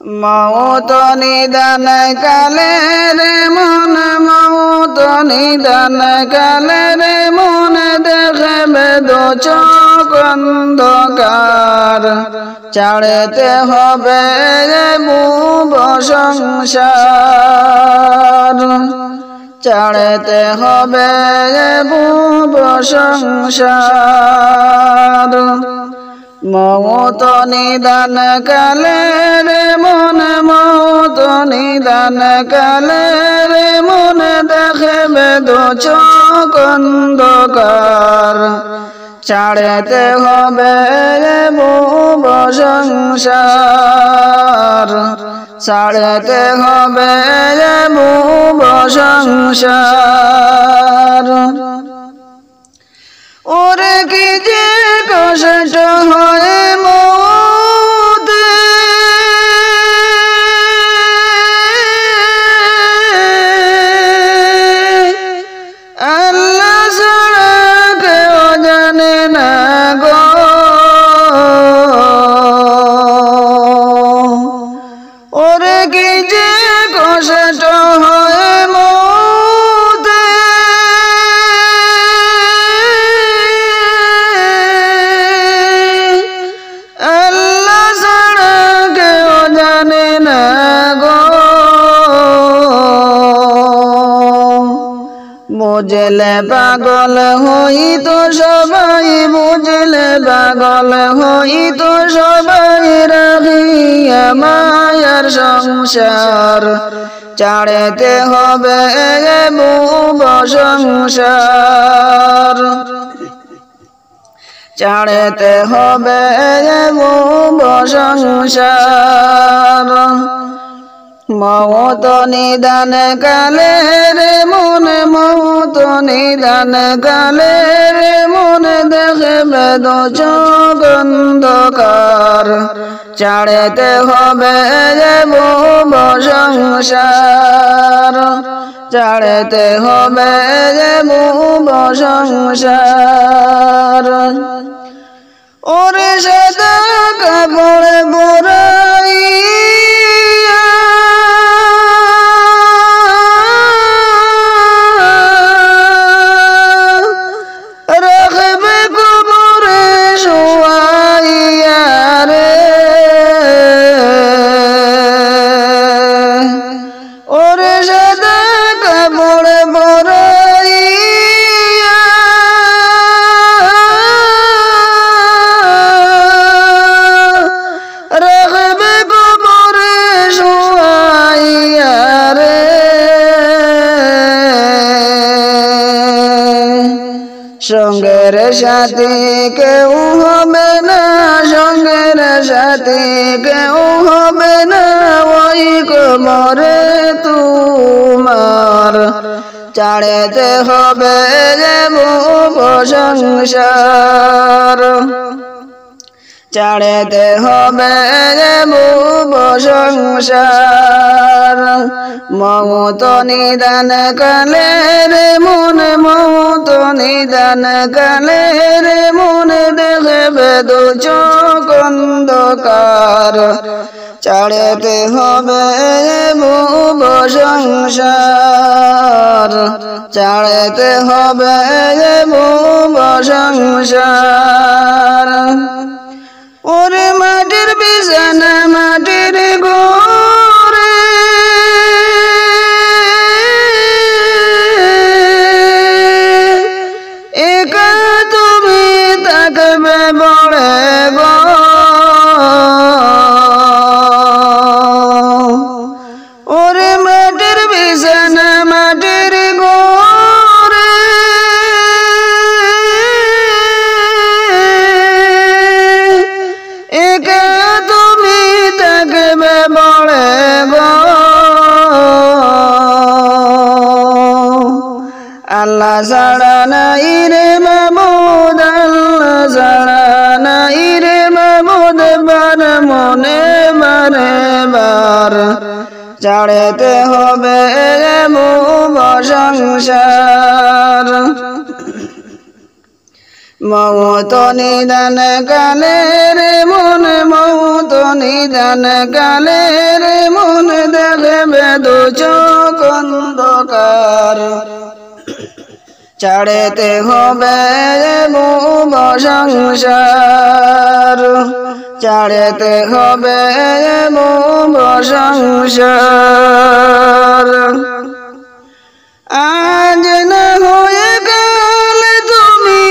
মৌত নিদান কালে রে মন মৌত নিদান কালে রে মন দেখবে দো চোখ অন্ধকার ছাড়তে হবে ভুব সংসার ছাড়তে হবে ভুব সংসার মৌত নিদান কালে রে মন মৌত নিদান কালে রে মন দেখবে দো চোখ অন্ধকার ছাড়তে হবে ভুব সংসার ছাড়তে হবে ভুব সংসার ওরে কি যে কষ্ট হয় মৌতে আল্লাহ ছাড়া কেউ জানে না গো ওরে কি যে কষ্ট হয় মৌতে আল্লাহ ছাড়া কেউ জানে না গো বুঝলে পাগল হইতো সবাই বুঝলে পাগল হইতো সবাই রাখিয়া মায়ার সংসার ছাড়তে হবে ভুব সংসার ছাড়তে হবে ভুব সংসার মৌত নিদান কালে রে মন মৌত নিদান কালে রে মন দেখবে দো চোখ অন্ধকার ছাড়তে হবে ভুব সংসার ছাড়তে হবে ভুব সংসার ওরে সাদা কাপড় পরাইয়া রাখবে কবরে শোয়াইয়া রে ওরে সাদা কাপড় পরাইয়া রাখবে কবরে শোয়াইয়া রে সঙ্গের সাথী কেউ হবে না সঙ্গের সাথী কেউ হবে না ওই কবরে তোমার ছাড়তে হবে ভুব সংসার ছাড়তে হবে ভুব সংসার মৌত নিদান কালে রে মন মৌত নিদান কালে রে মন দেখবে দো চোখ অন্ধকার ছাড়তে হবে ভুব সংসার ছাড়তে হবে ভুব সংসার ওরে মাটির বিছানা মাটির ঘরে একা তুমি থাকবে বড়ে গো ওরে মাটির বিছানা মাটির ঘরে একা তুমি থাকবে বড়ে গো আল্লাহ ছাড়া নাই রে মাবুদ আল্লাহ ছাড়া নাই রে মাবুদ বার মনে বারে বার ছাড়তে হবে ভুব সংসার মৌত নিদান কালে রে মন মৌত নিদান কালে রে মন দেখবে দু চোখ অন্ধকার ছাড়তে হবে ভুব সংসার ছাড়তে হবে ভুব সংসার আজ না হয়ে গেল তুমি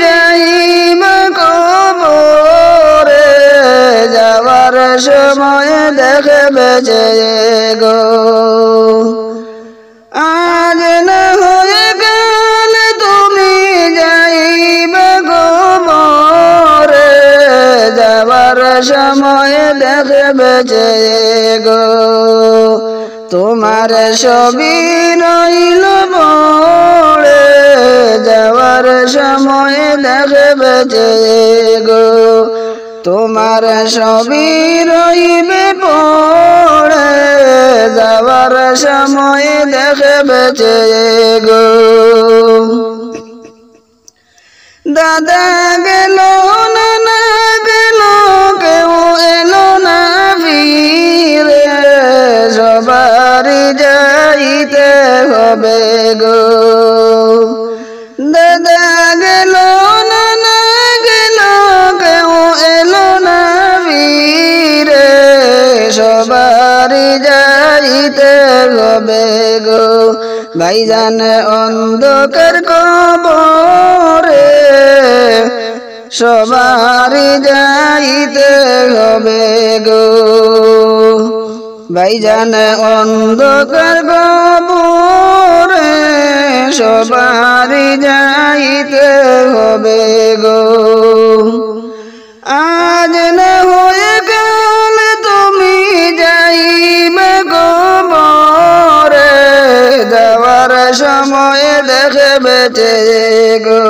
যাইবা কবরে যাওয়ার সময় দেখবে যে গো আজ না হয়ে গেল তুমি যাইবা কবরে যাওয়ার সময় দেখবে যে গো তোমার ছবি রইল পড়ে যাওয়ার সময় দেখবে যে গো তোমার ছবি রইবে পড়ে যাওয়ার সময় দেখবে যে গো দাদা গেল নানা গেল কেউ এলো না ফিরে সবারই যাইতে হবে গো দাদা গেল নানা গেল কেউ এলো না ফিরে সবারই যাইতে হবে গো ভাইজান অন্ধকার কবরে সবারই যাইতে হবে গো ভাইজান অন্ধকার কবরে সবারই যাইতে হবে গো আজ না হয়ে গেল তুমি যাইবে কবরে যাওয়ার সময় দেখবে যে গো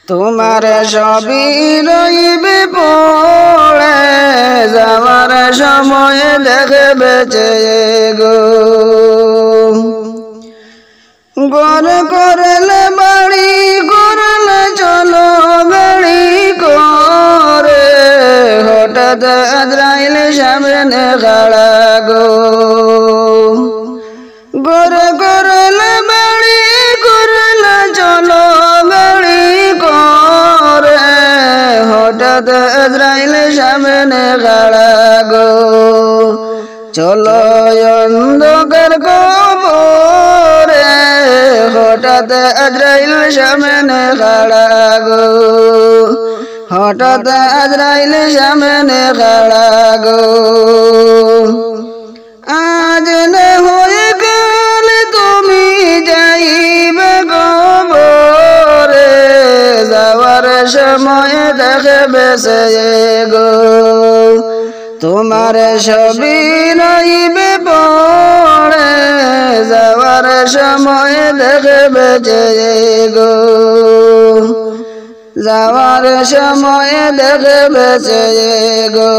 তোমার ছবি রইবে পড়ে যাওয়ার সময় দেখবে যে গো ঘর করলে বাড়ি করলে চলো গাড়ি করে হঠাৎ আজরাইল সামনে খাড়া গো ঘর করলে বাড়ি করলে চলো গাড়ি করে হঠাৎ আজরাইল সামনে খাড়া গো চলো অন্ধকার কবরে হঠাৎ আজরাইল সামনে খাড়া গো হঠাৎ আজরাইল সামনে খাড়া গো আজ না হয়ে গেল তুমি যাইবে কবরে যাওয়ার সময় দেখবে সে গো তোমার ছবি রইবে পড়ে যাওয়ার সময় দেখবে যে গো যাওয়ার সময় দেখবে যে গো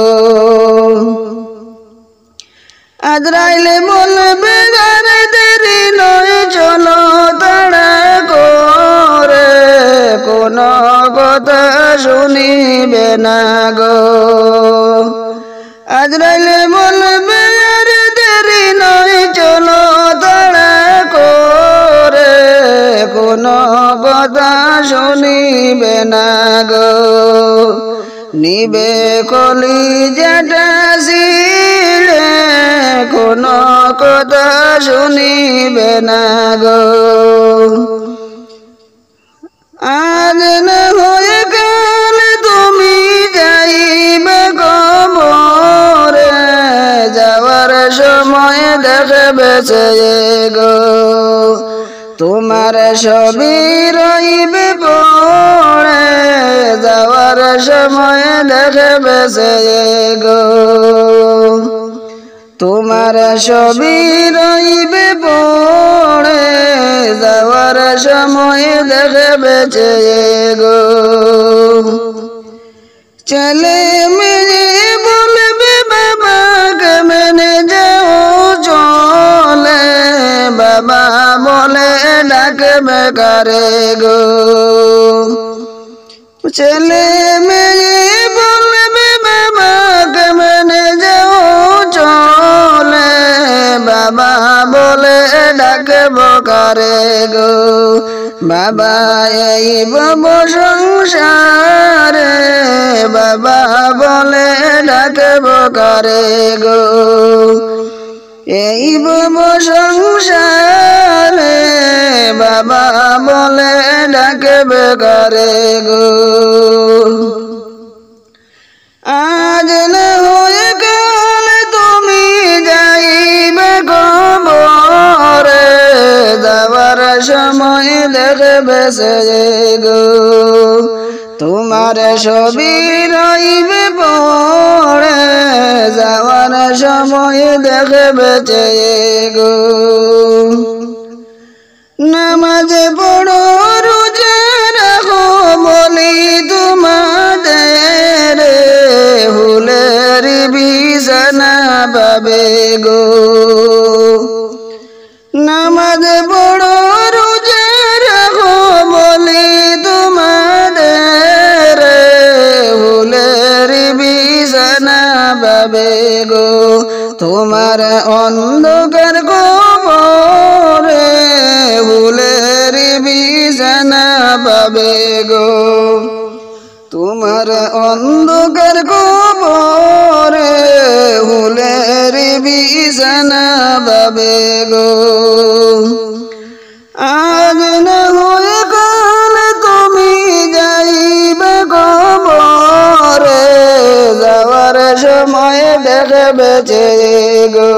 আজরাইলে বলবে গারে দেরি নয় চলো তাড়া করে কোনো কথা শুনিবে না গো আজরাইলে বলবে গারে দেরি নয় চলো তাড়া করে কোনো কথা শুনিবে না গো নিবে কলিজাটা ছিলে কোনো কথা শুনিবে না গো আজ না হয়ে গেল তুমি যাইবে কবরে যাওয়ার সময় দেখবে সে গো তোমার ছবি রইবে পড়ে যাওয়ার সময় দেখবে সে গো তোমার ছবি রইবে পড়ে যাওয়ার সময় দেখবে যে গো চলে মেয়ে বলবে বাবা কেমনে যাও চলে বাবা বলে ডাকবে কারে গো ছেলে মেয়ে বলবে বাবা কেমনে যাও চলে বাবা বলে ডাকবো কারে গো বাবা এই বব সংসারে বাবা বলে ডাকবো কারে গো এই বব সংসারে বাবা বলে ডাকবে কারে গো আজ না হয়ে কাল তুমি যাইবে কবরে যাবার সময় দেখবে সে গো তোমার ছবি রইবে পড়ে যাওয়ার সময় দেখবে গো নামাজ পড়ো রোজা রাখো বলি তোমাদের হুলের বিছানা পাবে গো নামাজ পড়ো রোজা রাখো বলি তোমাদের হুলের বিছানা পাবে গো তোমার অন্ধকার কবরে হুলের বিছানা পাবে গো তোমার অন্ধকার কবরে হুলের বিছানা পাবে গো আজ না হয়ে কাল তুমি যাইবে কবরে যাওয়ার সময় দেখবে গো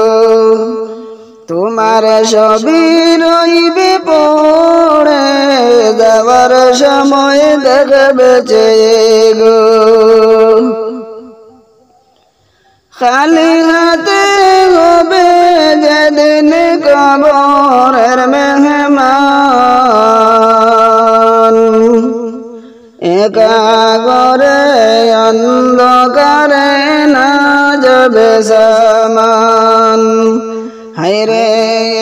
তোমার ছবি রইবে পড়ে যাওয়ার সময় দেখবে গো খালি হাতে হবে যেদিন কবরের মেহমান একা করে অন্ধকারে না যাবে সামান হায়রে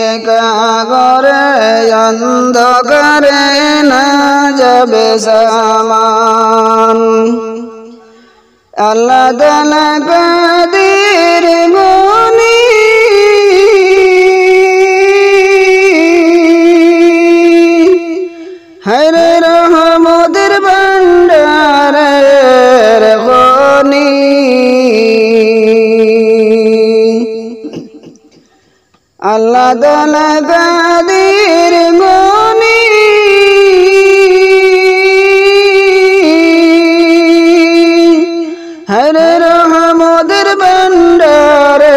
একা করে অন্ধকারে না যাবে সামান আল্লাহ তাআলা কাদের গনি হায়রে রহমতের ভান্ডারের গনি আল্লাহ তাআলা কাদের গনি হরে রহমতের ভান্ডারের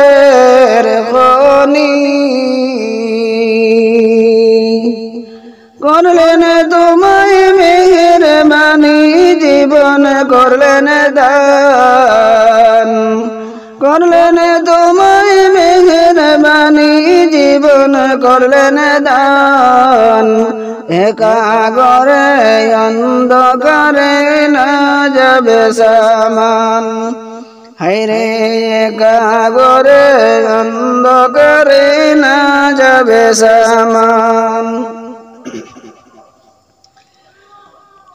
খনি করলেন তোমায় মেহেরবানি জীবন করলেন দান করলেন তোমায় মেহেরবানি জীবন করলেন দান একা করে অন্ধকারে না যাবে সামান হায়রে একা করে অন্ধকারে না যাবে সামান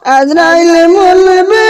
আজরাইল বলবে